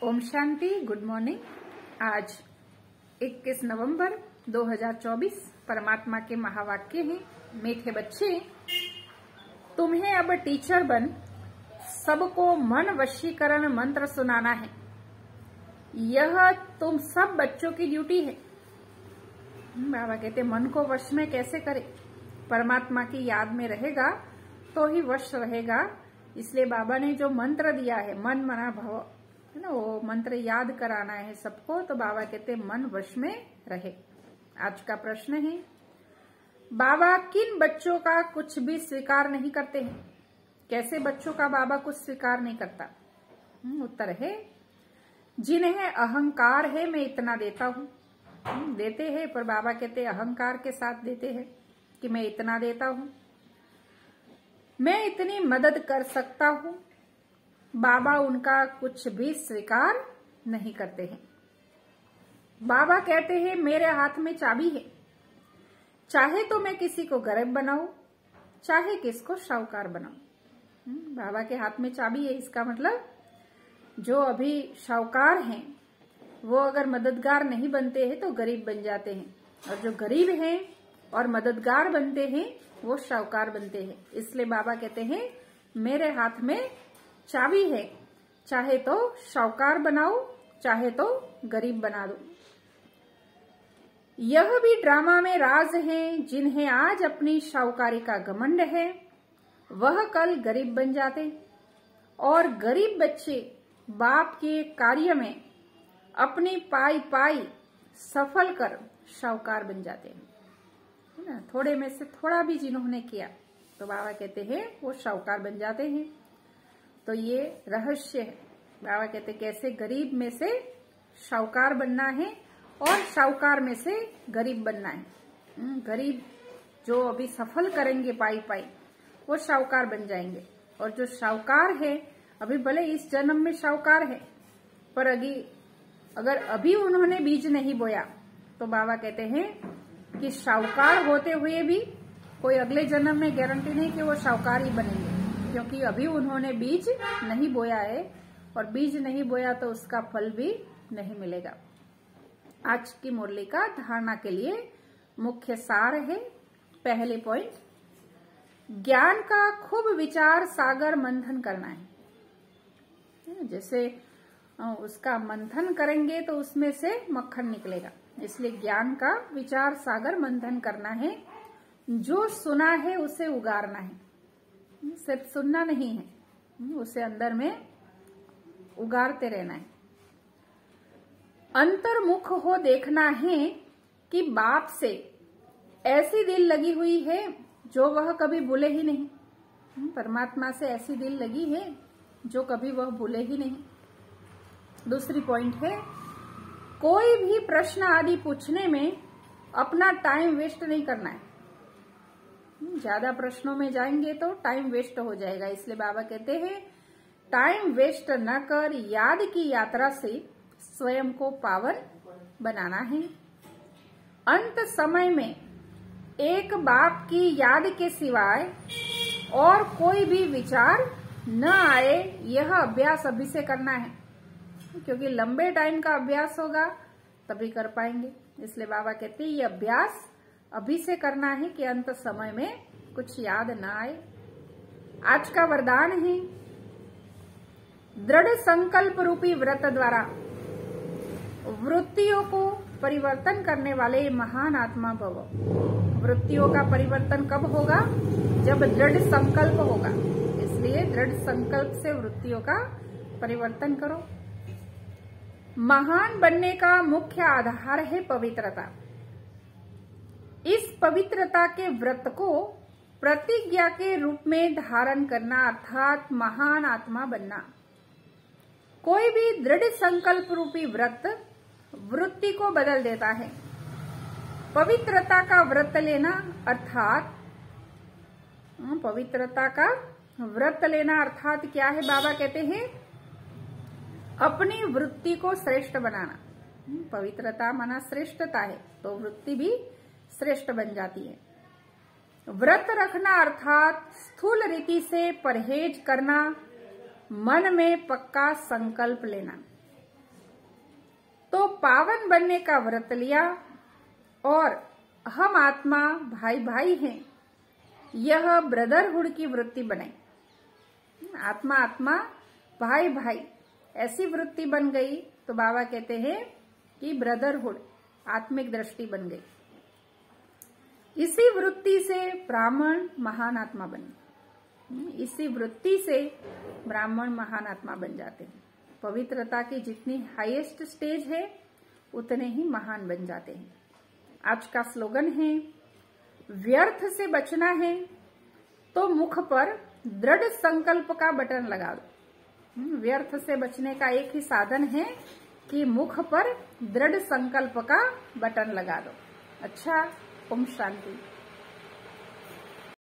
Om Shanti. Good morning. आज 21 नवंबर 2024 परमात्मा के महावाक्य हैं। मीठे बच्चे, तुम्हें अब टीचर बन सबको मन वशीकरण मंत्र सुनाना है। यह तुम सब बच्चों की ड्यूटी है। बाबा कहते मन को वश में कैसे करे? परमात्मा की याद में रहेगा तो ही वश रहेगा। इसलिए बाबा ने जो मंत्र दिया है, मन मना भव, है ना, वो मंत्र याद कराना है सबको। तो बाबा कहते मन वश में रहे। आज का प्रश्न है, बाबा किन बच्चों का कुछ भी स्वीकार नहीं करते हैं? कैसे बच्चों का बाबा कुछ स्वीकार नहीं करता? उत्तर है, जिन्हें अहंकार है मैं इतना देता हूँ। देते हैं, पर बाबा कहते अहंकार के साथ देते हैं कि मैं इतना देता हूँ, मैं इतनी मदद कर सकता हूँ। बाबा उनका कुछ भी स्वीकार नहीं करते हैं। बाबा कहते हैं मेरे हाथ में चाबी है, चाहे तो मैं किसी को गरीब बनाऊं, चाहे किसको शाहूकार बनाऊं। बाबा के हाथ में चाबी है। इसका मतलब जो अभी शाहूकार हैं वो अगर मददगार नहीं बनते हैं तो गरीब बन जाते हैं, और जो गरीब हैं और मददगार बनते हैं वो शाहूकार बनते हैं। इसलिए बाबा कहते हैं मेरे हाथ में चाबी है, चाहे तो शाहूकार बनाओ, चाहे तो गरीब बना दो। यह भी ड्रामा में राज हैं, जिन्हें आज अपनी शाहूकारी का घमंड है, वह कल गरीब बन जाते, और गरीब बच्चे बाप के कार्य में अपनी पाई पाई सफल कर शाहूकार बन जाते हैं। थोड़े में से थोड़ा भी जिन्होंने किया तो बाबा कहते हैं वो शाहूकार बन जाते हैं। तो ये रहस्य है। बाबा कहते कैसे गरीब में से शाहूकार बनना है और शाहूकार में से गरीब बनना है। गरीब जो अभी सफल करेंगे पाई पाई वो शाहूकार बन जाएंगे, और जो शाहूकार है अभी भले इस जन्म में शाहूकार है, पर अगर अभी उन्होंने बीज नहीं बोया तो बाबा कहते हैं कि शाहूकार होते हुए भी कोई अगले जन्म में गारंटी नहीं कि वो शाहूकार ही बनेंगे, क्योंकि अभी उन्होंने बीज नहीं बोया है, और बीज नहीं बोया तो उसका फल भी नहीं मिलेगा। आज की मुरली का धारणा के लिए मुख्य सार है। पहले पॉइंट, ज्ञान का खूब विचार सागर मंथन करना है। जैसे उसका मंथन करेंगे तो उसमें से मक्खन निकलेगा। इसलिए ज्ञान का विचार सागर मंथन करना है। जो सुना है उसे उगारना है। सिर्फ सुनना नहीं है, उसे अंदर में उगारते रहना है। अंतर्मुख हो देखना है कि बाप से ऐसी दिल लगी हुई है जो वह कभी भूले ही नहीं। परमात्मा से ऐसी दिल लगी है जो कभी वह भूले ही नहीं। दूसरी पॉइंट है, कोई भी प्रश्न आदि पूछने में अपना टाइम वेस्ट नहीं करना है। ज्यादा प्रश्नों में जाएंगे तो टाइम वेस्ट हो जाएगा। इसलिए बाबा कहते हैं टाइम वेस्ट न कर याद की यात्रा से स्वयं को पावन बनाना है। अंत समय में एक बाप की याद के सिवाय और कोई भी विचार न आए, यह अभ्यास अभी से करना है, क्योंकि लंबे टाइम का अभ्यास होगा तभी कर पाएंगे। इसलिए बाबा कहते हैं ये अभ्यास अभी से करना है कि अंत समय में कुछ याद ना आए। आज का वरदान है, दृढ़ संकल्प रूपी व्रत द्वारा वृत्तियों को परिवर्तन करने वाले महान आत्मा भव। वृत्तियों का परिवर्तन कब होगा? जब दृढ़ संकल्प होगा। इसलिए दृढ़ संकल्प से वृत्तियों का परिवर्तन करो। महान बनने का मुख्य आधार है पवित्रता। इस पवित्रता के व्रत को प्रतिज्ञा के रूप में धारण करना, अर्थात महान आत्मा बनना। कोई भी दृढ़ संकल्प रूपी व्रत वृत्ति को बदल देता है। पवित्रता का व्रत लेना अर्थात पवित्रता का व्रत लेना अर्थात क्या है? बाबा कहते हैं अपनी वृत्ति को श्रेष्ठ बनाना। पवित्रता माना श्रेष्ठता है, तो वृत्ति भी श्रेष्ठ बन जाती है। व्रत रखना अर्थात स्थूल रीति से परहेज करना, मन में पक्का संकल्प लेना। तो पावन बनने का व्रत लिया और हम आत्मा भाई भाई हैं, यह ब्रदरहुड की वृत्ति बनाई। आत्मा आत्मा भाई भाई ऐसी वृत्ति बन गई तो बाबा कहते हैं कि ब्रदरहुड आत्मिक दृष्टि बन गई। इसी वृत्ति से ब्राह्मण महान आत्मा बने। इसी वृत्ति से ब्राह्मण महान आत्मा बन जाते हैं। पवित्रता की जितनी हाईएस्ट स्टेज है उतने ही महान बन जाते हैं। आज का स्लोगन है, व्यर्थ से बचना है तो मुख पर दृढ़ संकल्प का बटन लगा दो। व्यर्थ से बचने का एक ही साधन है कि मुख पर दृढ़ संकल्प का बटन लगा दो। अच्छा, ओम शांति।